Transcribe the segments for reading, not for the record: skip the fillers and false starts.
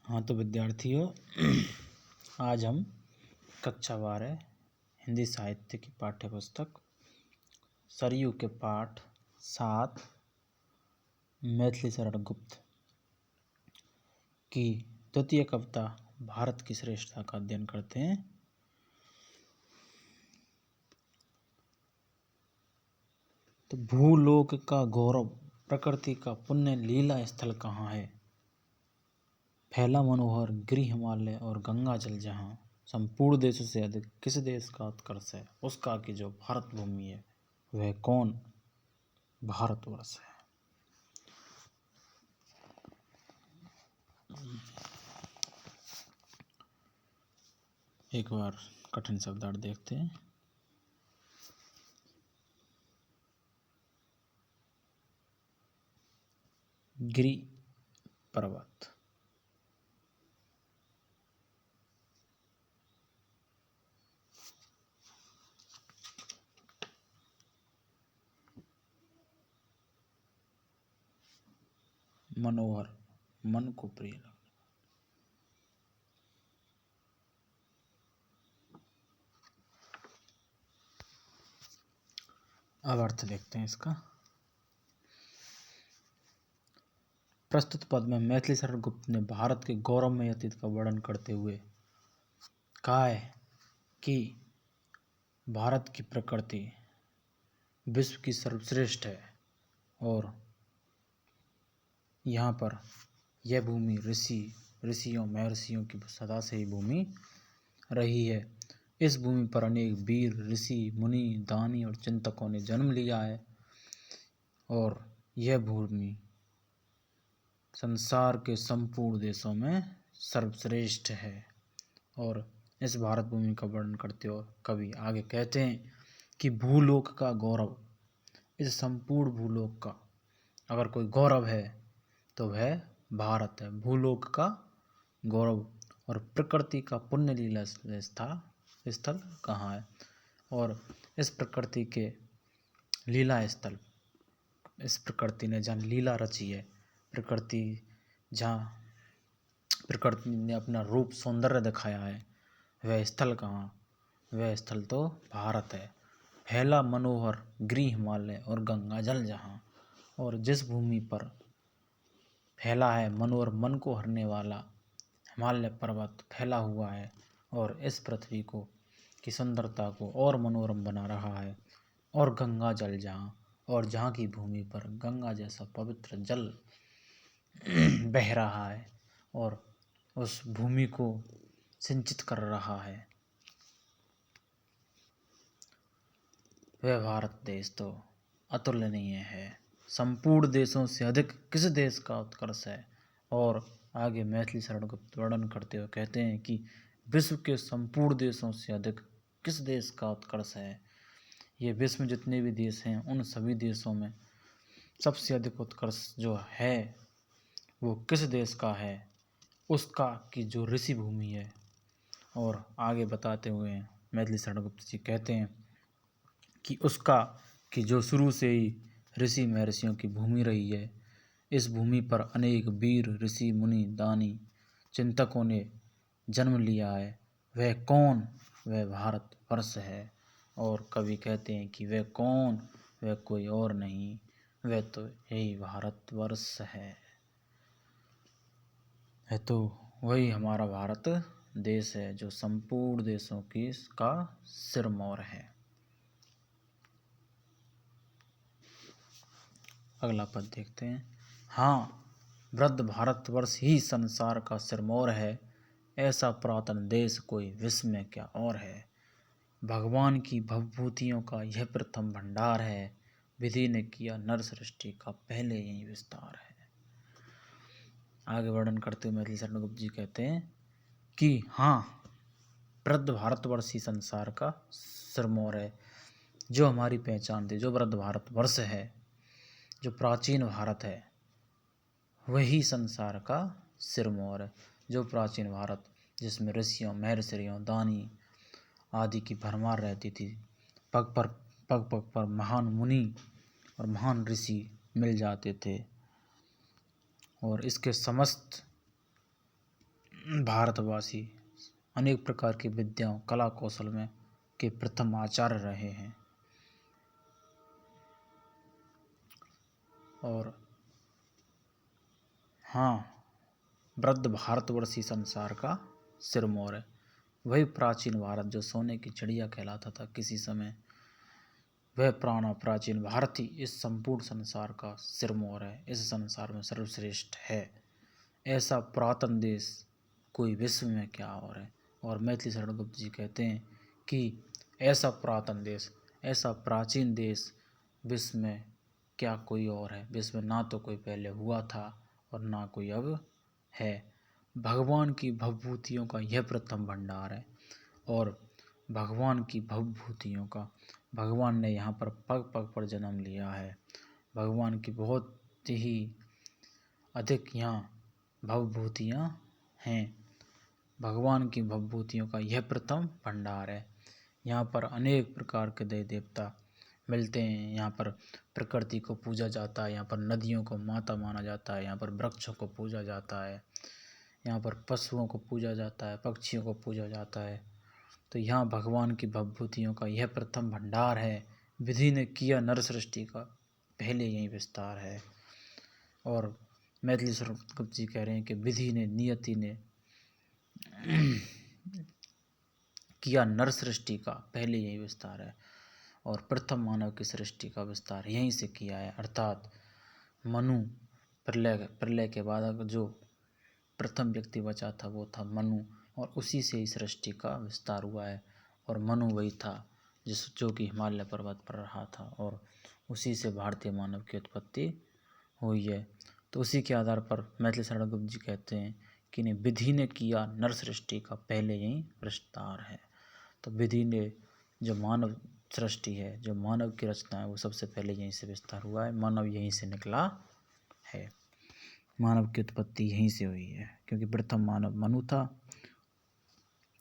हाँ तो विद्यार्थियों, आज हम कक्षा 12 हिंदी साहित्य की पाठ्य पुस्तक सरयू के पाठ 7 मैथिली शरण गुप्त की द्वितीय कविता भारत की श्रेष्ठता का अध्ययन करते हैं। तो भूलोक का गौरव, प्रकृति का पुण्य लीला स्थल कहाँ है? फैला मनोहर गिरि हिमालय और गंगा जल जहाँ, संपूर्ण देशों से अधिक किस देश का उत्कर्ष है? उसका कि जो भारत भूमि है वह कौन? भारतवर्ष है। एक बार कठिन शब्दार्थ देखते हैं। गिरि पर्वत, मनोहर मन को प्रिय लगना। अब अर्थ देखते हैं इसका। प्रस्तुत पद में मैथिली शरण गुप्त ने भारत के गौरवमय अतीत का वर्णन करते हुए कहा है कि भारत की प्रकृति विश्व की सर्वश्रेष्ठ है और यहाँ पर यह भूमि ऋषियों महर्षियों की सदा से ही भूमि रही है। इस भूमि पर अनेक वीर ऋषि मुनि दानी और चिंतकों ने जन्म लिया है और यह भूमि संसार के संपूर्ण देशों में सर्वश्रेष्ठ है। और इस भारत भूमि का वर्णन करते हुए कवि आगे कहते हैं कि भूलोक का गौरव, इस संपूर्ण भूलोक का अगर कोई गौरव है तो वह भारत है। भूलोक का गौरव और प्रकृति का पुण्य लीला स्थल कहाँ है? और इस प्रकृति के लीला स्थल, इस प्रकृति ने जहाँ लीला रची है, प्रकृति जहाँ प्रकृति ने अपना रूप सौंदर्य दिखाया है, वह स्थल कहाँ? वह स्थल तो भारत है। फैला मनोहर गिरि हिमालय और गंगा जल जहाँ, और जिस भूमि पर फैला है मनोहर मन को हरने वाला हिमालय पर्वत फैला हुआ है और इस पृथ्वी को की सुंदरता को और मनोरम बना रहा है, और गंगा जल जहाँ, और जहाँ की भूमि पर गंगा जैसा पवित्र जल बह रहा है और उस भूमि को सिंचित कर रहा है, वह भारत देश तो अतुलनीय है। संपूर्ण देशों से अधिक किस देश का उत्कर्ष है? और आगे मैथिली शरण गुप्त वर्णन करते हुए कहते हैं कि विश्व के संपूर्ण देशों से अधिक किस देश का उत्कर्ष है? ये विश्व में जितने भी देश हैं उन सभी देशों में सबसे अधिक उत्कर्ष जो है वो किस देश का है? उसका कि जो ऋषि भूमि है। और आगे बताते हुए मैथिली शरण गुप्त जी कहते हैं कि उसका कि जो शुरू से ही ऋषि महर्षियों की भूमि रही है। इस भूमि पर अनेक वीर ऋषि मुनि दानी चिंतकों ने जन्म लिया है। वह कौन? वह भारतवर्ष है। और कवि कहते हैं कि वह कौन? वह कोई और नहीं, वह तो यही भारतवर्ष है। है तो वही हमारा भारत देश है जो संपूर्ण देशों की का सिरमौर है। अगला पद देखते हैं। हाँ, वृद्ध भारतवर्ष ही संसार का सिरमौर है, ऐसा पुरातन देश कोई विश्व में क्या और है। भगवान की भवभूतियों का यह प्रथम भंडार है, विधि ने किया नर सृष्टि का पहले यही विस्तार है। आगे वर्णन करते हुए मैथिली शरण गुप्त जी कहते हैं कि हाँ, वृद्ध भारतवर्ष ही संसार का सिरमौर है, जो हमारी पहचान थी, जो वृद्ध भारतवर्ष है, जो प्राचीन भारत है, वही संसार का सिरमौर है। जो प्राचीन भारत जिसमें ऋषियों महर्षियों दानी आदि की भरमार रहती थी, पग पग पर महान मुनि और महान ऋषि मिल जाते थे और इसके समस्त भारतवासी अनेक प्रकार की विद्याओं कला कौशल में के प्रथम आचार्य रहे हैं। और हाँ, वृद्ध भारतवर्षी संसार का सिरमौर है। वही प्राचीन भारत जो सोने की चिड़िया कहलाता था किसी समय, वह प्राचीन भारत ही इस संपूर्ण संसार का सिरमौर है, इस संसार में सर्वश्रेष्ठ है। ऐसा पुरातन देश कोई विश्व में क्या और है। और मैथिली शरण गुप्त जी कहते हैं कि ऐसा पुरातन देश, ऐसा प्राचीन देश विश्व में क्या कोई और है। विश्व में ना तो कोई पहले हुआ था और ना कोई अब है। भगवान की भवभूतियों का यह प्रथम भंडार है। और भगवान की भवभूतियों का, भगवान ने यहाँ पर पग पग पर जन्म लिया है। भगवान की बहुत ही अधिक यहाँ भवभूतियाँ हैं। भगवान की भवभूतियों का यह प्रथम भंडार है। यहाँ पर अनेक प्रकार के देव देवता मिलते हैं। यहाँ पर प्रकृति को पूजा जाता है, यहाँ पर नदियों को माता माना जाता है, यहाँ पर वृक्षों को पूजा जाता है, यहाँ पर पशुओं को पूजा जाता है, पक्षियों को पूजा जाता है। तो यहाँ भगवान की भवभूतियों का यह प्रथम भंडार है। विधि ने किया नर सृष्टि का पहले यही विस्तार है। और मैथिली शरण गुप्त जी कह रहे हैं कि विधि ने, नियति ने किया नर सृष्टि का पहले यही विस्तार है। और प्रथम मानव की सृष्टि का विस्तार यहीं से किया है। अर्थात मनु, प्रलय के बाद जो प्रथम व्यक्ति बचा था वो था मनु, और उसी से ही सृष्टि का विस्तार हुआ है। और मनु वही था जो कि हिमालय पर्वत पर रहा था, और उसी से भारतीय मानव की उत्पत्ति हुई है। तो उसी के आधार पर मैथिली शरण गुप्त जी कहते हैं कि नहीं, विधि ने किया नर सृष्टि का पहले यही विस्तार है। तो विधि ने जो मानव सृष्टि है, जो मानव की रचना है, वो सबसे पहले यहीं से विस्तार हुआ है। मानव यहीं से निकला है, मानव की उत्पत्ति यहीं से हुई है, क्योंकि प्रथम मानव मनु था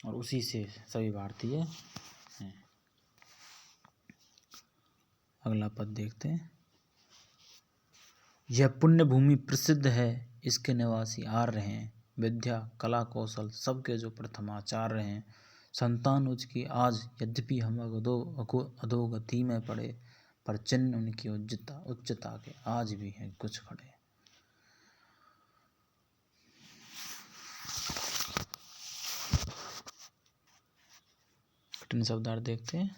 और उसी से सभी भारतीय हैं। अगला पद देखते हैं। यह पुण्य भूमि प्रसिद्ध है, इसके निवासी आर्य हैं। विद्या कला कौशल सबके जो प्रथमाचार्य हैं। संतान उसकी आज यद्यपि हम अधोगति में पड़े, पर चिन्ह उनकी उच्चता के आज भी हैं कुछ खड़े। कठिन शब्दार्थ देखते हैं।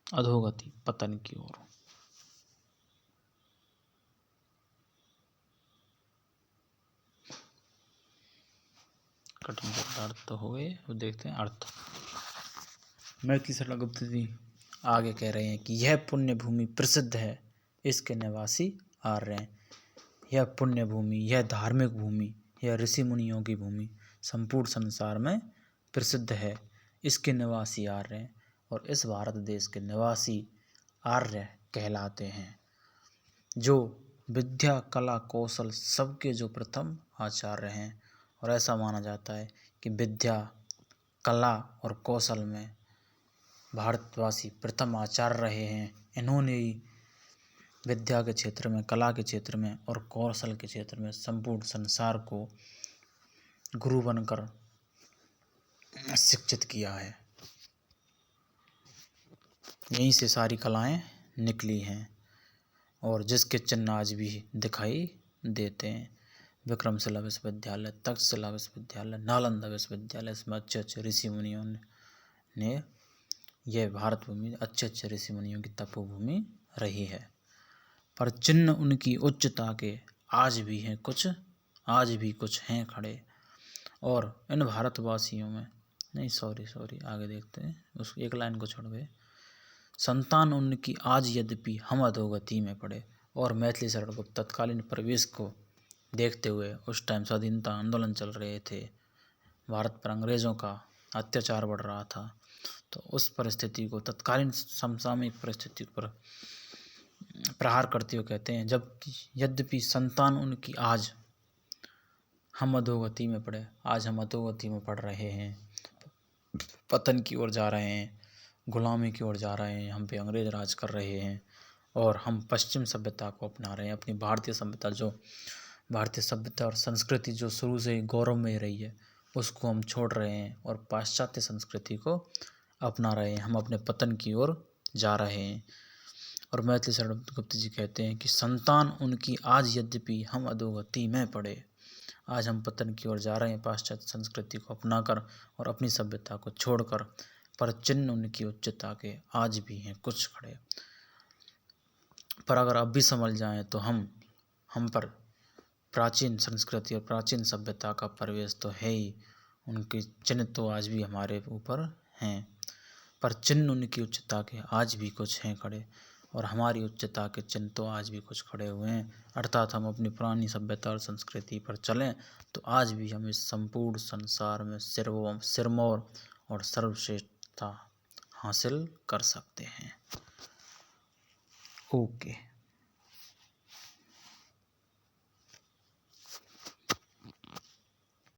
अधोगति, पतन की ओर। कठिन शब्दार्थ तो हो गए, वो देखते हैं अर्थ। मैथिली शरण गुप्त जी आगे कह रहे हैं कि यह पुण्य भूमि प्रसिद्ध है, इसके निवासी आर्य हैं। यह पुण्य भूमि, यह धार्मिक भूमि, यह ऋषि मुनियों की भूमि संपूर्ण संसार में प्रसिद्ध है, इसके निवासी आर्य हैं। और इस भारत देश के निवासी आर्य कहलाते हैं, जो विद्या कला कौशल सबके जो प्रथम आचार्य हैं। और ऐसा माना जाता है कि विद्या कला और कौशल में भारतवासी प्रथम आचार्य रहे हैं। इन्होंने ही विद्या के क्षेत्र में, कला के क्षेत्र में और कौशल के क्षेत्र में संपूर्ण संसार को गुरु बनकर शिक्षित किया है। यहीं से सारी कलाएं निकली हैं और जिसके चिन्ह आज भी दिखाई देते हैं। विक्रमशिला विश्वविद्यालय, तक्षशिला विश्वविद्यालय, नालंदा विश्वविद्यालय, इसमें अच्छे अच्छे ऋषि मुनियों ने यह भारत भूमि अच्छे अच्छे ऋषि मुनियों की तपोभूमि रही है। पर चिन्ह उनकी उच्चता के आज भी हैं कुछ, आज भी कुछ हैं खड़े। और इन भारतवासियों में नहीं, सॉरी आगे देखते हैं, उस एक लाइन को छोड़ गए। संतान उनकी आज यद्यपि हम अधोगति में पड़े। और मैथिली शरण गुप्त तत्कालीन परिवेश को देखते हुए, उस टाइम स्वाधीनता आंदोलन चल रहे थे, भारत पर अंग्रेज़ों का अत्याचार बढ़ रहा था। तो उस परिस्थिति को, तत्कालीन समसामयिक परिस्थिति पर प्रहार करते हुए कहते हैं, जब यद्यपि संतान उनकी आज हम अधोगति में पड़े, आज हम अधोगति में पड़ रहे हैं, पतन की ओर जा रहे हैं, गुलामी की ओर जा रहे हैं, हम पे अंग्रेज राज कर रहे हैं। और हम पश्चिम सभ्यता को अपना रहे हैं। अपनी भारतीय सभ्यता और संस्कृति जो शुरू से ही गौरव में रही है उसको हम छोड़ रहे हैं और पाश्चात्य संस्कृति को अपना रहे हैं। हम अपने पतन की ओर जा रहे हैं। और मैथिली शरण गुप्त जी कहते हैं कि संतान उनकी आज यद्यपि हम अधोगति में पड़े। आज हम पतन की ओर जा रहे हैं पाश्चात्य संस्कृति को अपनाकर और अपनी सभ्यता को छोड़कर, पर चिन्ह उनकी उच्चता के आज भी हैं कुछ खड़े। पर अगर अब भी संभल जाएं तो हम पर प्राचीन संस्कृति और प्राचीन सभ्यता का प्रवेश तो है ही। उनके चिन्ह तो आज भी हमारे ऊपर हैं, पर चिन्ह उनकी उच्चता के आज भी कुछ हैं खड़े, और हमारी उच्चता के चिन्ह तो आज भी कुछ खड़े हुए हैं। अर्थात हम अपनी पुरानी सभ्यता और संस्कृति पर चलें तो आज भी हम इस संपूर्ण संसार में सिरमौर और सर्वश्रेष्ठता हासिल कर सकते हैं। ओके।